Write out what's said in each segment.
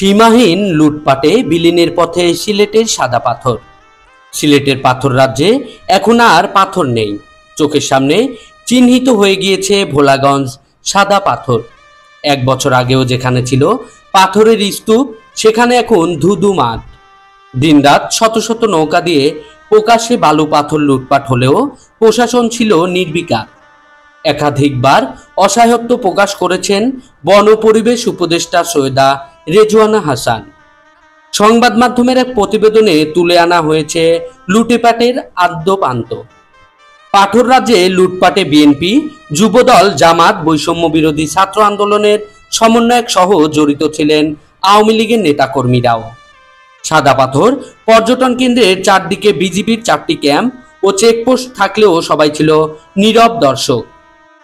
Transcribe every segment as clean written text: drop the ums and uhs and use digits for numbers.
সীমাহীন লুটপাটে বিলীনের পথে সিলেটের সাদা পাথর। সিলেটের পাথর রাজ্যে এখন আর পাথর নেই, চোখের সামনে চিহ্নিত হয়ে গিয়েছে ভোলাগঞ্জ সাদা পাথর। 1 বছর আগেও যেখানে ছিল পাথরের স্তূপ, সেখানে এখন ধুধু মাঠ। দিনরাত শত শত নৌকা দিয়ে প্রকাশ্যে বালু পাথর লুটপাট হলেও প্রশাসন ছিল নির্বিকার। একাধিকবার অসহায়ত্ব প্রকাশ করেছেন বন পরিবেশ উপদেষ্টা সৈয়দা রেজওয়ানা হাসান। সংবাদ মাধ্যমের এক প্রতিবেদনে তুলে আনা হয়েছে লুটেপাটের আদ্যোপান্ত। পাথর রাজ্যে লুটপাটে বিএনপি, যুবদল, জামাত, বৈষম্য বিরোধী ছাত্র আন্দোলনের সমন্বয়ক সহ জড়িত ছিলেন আওয়ামী লীগের নেতাকর্মীরাও। সাদা পাথর পর্যটন কেন্দ্রের চারদিকে বিজিবির 4টি ক্যাম্প ও চেকপোস্ট থাকলেও সবাই ছিল নীরব দর্শক।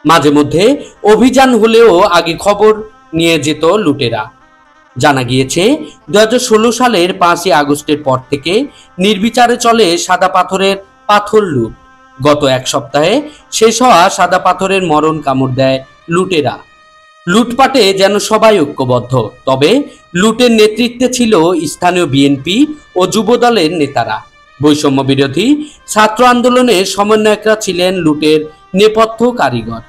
মাঝে মধ্যে অভিযান হলেও আগে খবর নিয়ে যেত লুটেরা। জানা গিয়েছে 2016 সালের 5ই আগস্টের পর থেকে নির্বিচারে চলে সাদা পাথরের পাথর লুট। গত 1 সপ্তাহে শেষ হওয়া সাদা পাথরের মরণ কামড় দেয় লুটেরা। লুটপাটে যেন সবাই ঐক্যবদ্ধ, তবে লুটের নেতৃত্বে ছিল স্থানীয় বিএনপি ও যুবদলের নেতারা। বৈষম্য বিরোধী ছাত্র আন্দোলনের সমন্বয়করা ছিলেন লুটের নেপথ্য কারিগর।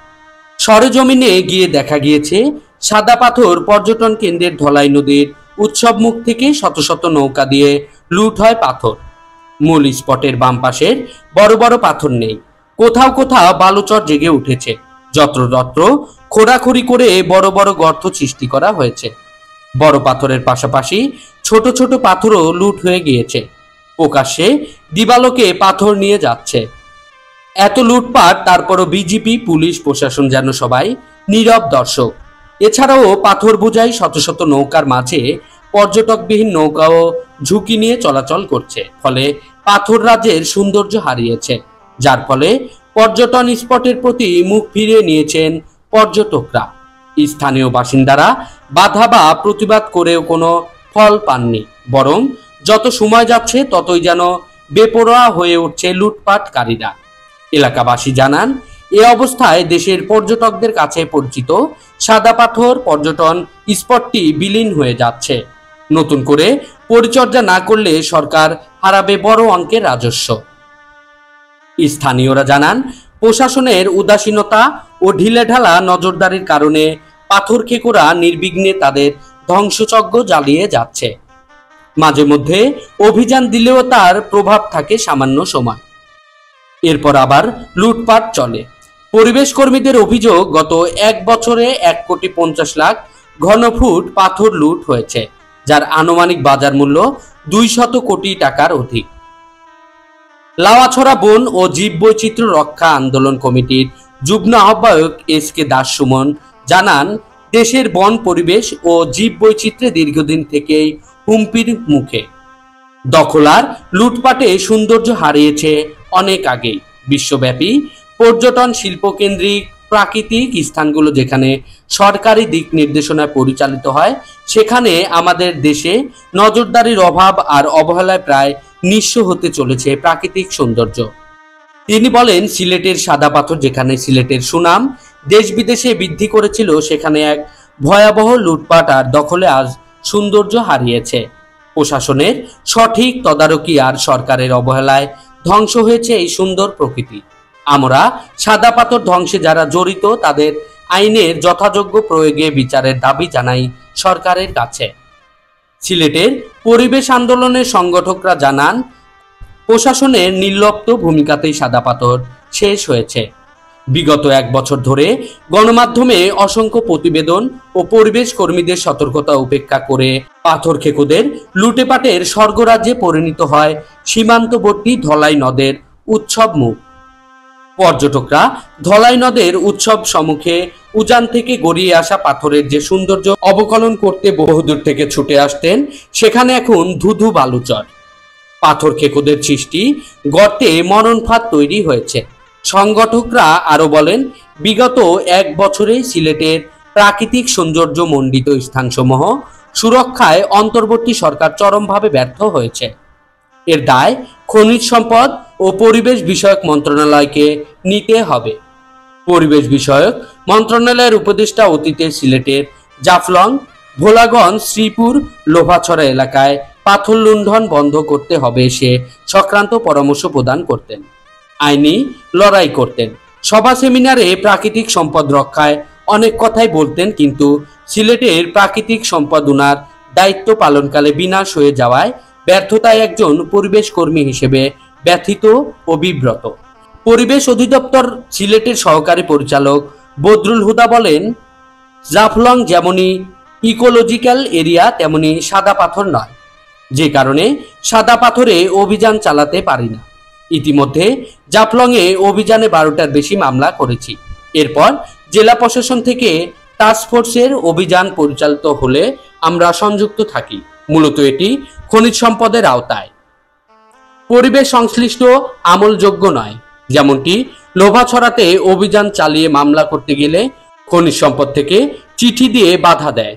সরেজমিনে গিয়ে দেখা গিয়েছে সাদা পাথর পর্যটন কেন্দ্রের ধলাই নদীর উৎসব মুখ থেকে শত শত নৌকা দিয়ে লুট হয় পাথর। মূল স্পটের বাম পাশের বড় বড় পাথর নেই, কোথাও কোথাও বালুচর জেগে উঠেছে। যত্রতত্র খোঁড়াখুড়ি করে বড় বড় গর্ত সৃষ্টি করা হয়েছে। বড় পাথরের পাশাপাশি ছোট ছোট পাথরও লুট হয়ে গিয়েছে। প্রকাশ্যে দিবালোকে পাথর নিয়ে যাচ্ছে। এত লুটপাট, তারপরও বিজিবি, পুলিশ, প্রশাসন যেন সবাই নীরব দর্শক। এছাড়াও পাথর বোঝাই শত শত নৌকার মাঝে পর্যটকবিহীন নৌকাও ঝুঁকি নিয়ে চলাচল করছে, ফলে পাথর রাজ্যের সৌন্দর্য হারিয়েছে, যার ফলে পর্যটন স্পটের প্রতি মুখ ফিরিয়ে নিয়েছেন পর্যটকরা। স্থানীয় বাসিন্দারা বাধা বা প্রতিবাদ করেও কোনো ফল পাননি, বরং যত সময় যাচ্ছে ততই যেন বেপরোয়া হয়ে উঠছে লুটপাটকারীরা। এলাকাবাসী জানান, এ অবস্থায় দেশের পর্যটকদের কাছে পরিচিত সাদা পাথর পর্যটন স্পটটি বিলীন হয়ে যাচ্ছে। নতুন করে পরিচর্যা না করলে সরকার হারাবে বড় অঙ্কের রাজস্ব। স্থানীয়রা জানান, প্রশাসনের উদাসীনতা ও ঢিলেঢালা নজরদারির কারণে পাথর খেকোরা নির্বিঘ্নে তাদের ধ্বংসযজ্ঞ জ্বালিয়ে যাচ্ছে। মাঝে মধ্যে অভিযান দিলেও তার প্রভাব থাকে সামান্য সময়, এরপর আবার লুটপাট চলে। পরিবেশ কর্মীদের অভিযোগ, গত 1 বছরে 1,50,00,000 ঘনফুট পাথর লুট হয়েছে, যার আনুমানিক বাজার মূল্য 200 কোটি টাকার অধিক। লাওয়াছড়া বন ও জীববৈচিত্র্য রক্ষা আন্দোলন কমিটির যুগ্ম আহ্বায়ক SK দাস সুমন জানান, দেশের বন, পরিবেশ ও জীববৈচিত্র্যে দীর্ঘদিন থেকেই হুমকির মুখে। দখলার লুটপাটে সৌন্দর্য হারিয়েছে অনেক আগেই। বিশ্বব্যাপী পর্যটন শিল্পকেন্দ্রিক প্রাকৃতিক স্থানগুলো যেখানে সরকারি দিক নির্দেশনায় পরিচালিত হয়, সেখানে আমাদের দেশে নজরদারির অভাব আর অবহেলায় প্রায় নিঃস্ব হতে চলেছে প্রাকৃতিক সৌন্দর্য। তিনি বলেন, সিলেটের সাদা পাথর যেখানে সিলেটের সুনাম দেশ বিদেশে বৃদ্ধি করেছিল, সেখানে এক ভয়াবহ লুটপাট আর দখলে আজ সৌন্দর্য হারিয়েছে। প্রশাসনের সঠিক তদারকি আর সরকারের অবহেলায় ধ্বংস হয়েছে এই সুন্দর প্রকৃতি। আমরা সাদা পাথর ধ্বংসে যারা জড়িত তাদের আইনের যথাযোগ্য প্রয়োগে বিচারের দাবি জানাই সরকারের কাছে। সিলেটের পরিবেশ আন্দোলনের সংগঠকরা জানান, প্রশাসনের নির্লিপ্ত ভূমিকাতেই সাদা পাথর শেষ হয়েছে। বিগত 1 বছর ধরে গণমাধ্যমে অসংখ্য প্রতিবেদন ও পরিবেশ কর্মীদের সতর্কতা উপেক্ষা করে পাথর খেকোদের লুটেপাটের স্বর্গরাজ্যে পরিণত হয় সীমান্তবর্তী ধলাই নদের উৎসব মুখ। পর্যটকরা ধলাই নদের উৎসব সম্মুখে উজান থেকে গড়িয়ে আসা পাথরের যে সৌন্দর্য অবলোকন করতে বহুদূর থেকে ছুটে আসতেন, সেখানে এখন ধুধু বালুচর। পাথর খেকোদের সৃষ্টি গর্তে মরণফাঁদ তৈরি হয়েছে। সংগঠকরা আরো বলেন, বিগত 1 বছরে সিলেটের প্রাকৃতিক সৌন্দর্য মণ্ডিত স্থানসমূহ সুরক্ষায় অন্তর্বর্তী সরকার চরমভাবে ব্যর্থ হয়েছে। এর দায় খনিজ সম্পদ ও পরিবেশ বিষয়ক মন্ত্রণালয়কে নিতে হবে। পরিবেশ বিষয়ক মন্ত্রণালয়ের উপদেষ্টা অতীতে সিলেটের জাফলং, ভোলাগঞ্জ শ্রীপুর লোভাছড়া এলাকায় পাথর লুণ্ঠন বন্ধ করতে হবে সে সংক্রান্ত পরামর্শ প্রদান করতেন, আইনি লড়াই করতেন। সভা সেমিনারে প্রাকৃতিক সম্পদ রক্ষায় অনেক কথাই বলতেন, কিন্তু সিলেটের প্রাকৃতিক সম্পদ উনার দায়িত্ব পালনকালে বিনাশ হয়ে যাওয়ায় ব্যর্থতায় একজন পরিবেশ কর্মী হিসেবে ব্যথিত ও বিব্রত। পরিবেশ অধিদপ্তর সিলেটের সহকারী পরিচালক বদরুল হুদা বলেন, জাফলং যেমনই ইকোলজিক্যাল এরিয়া তেমনি সাদা পাথর নয়, যে কারণে সাদা পাথরে অভিযান চালাতে পারি না। ইতিমধ্যে জাফলংয়ে অভিযানে 12টার বেশি মামলা করেছি। এরপর জেলা প্রশাসন থেকে টাস্কফোর্সের অভিযান পরিচালিত হলে আমরা সংযুক্ত থাকি। মূলত এটি খনিজ সম্পদের আওতায়, পরিবেশ সংশ্লিষ্ট আমলযোগ্য নয়। যেমনটি লোভাছড়াতে অভিযান চালিয়ে মামলা করতে গেলে খনিজ সম্পদ থেকে চিঠি দিয়ে বাধা দেয়।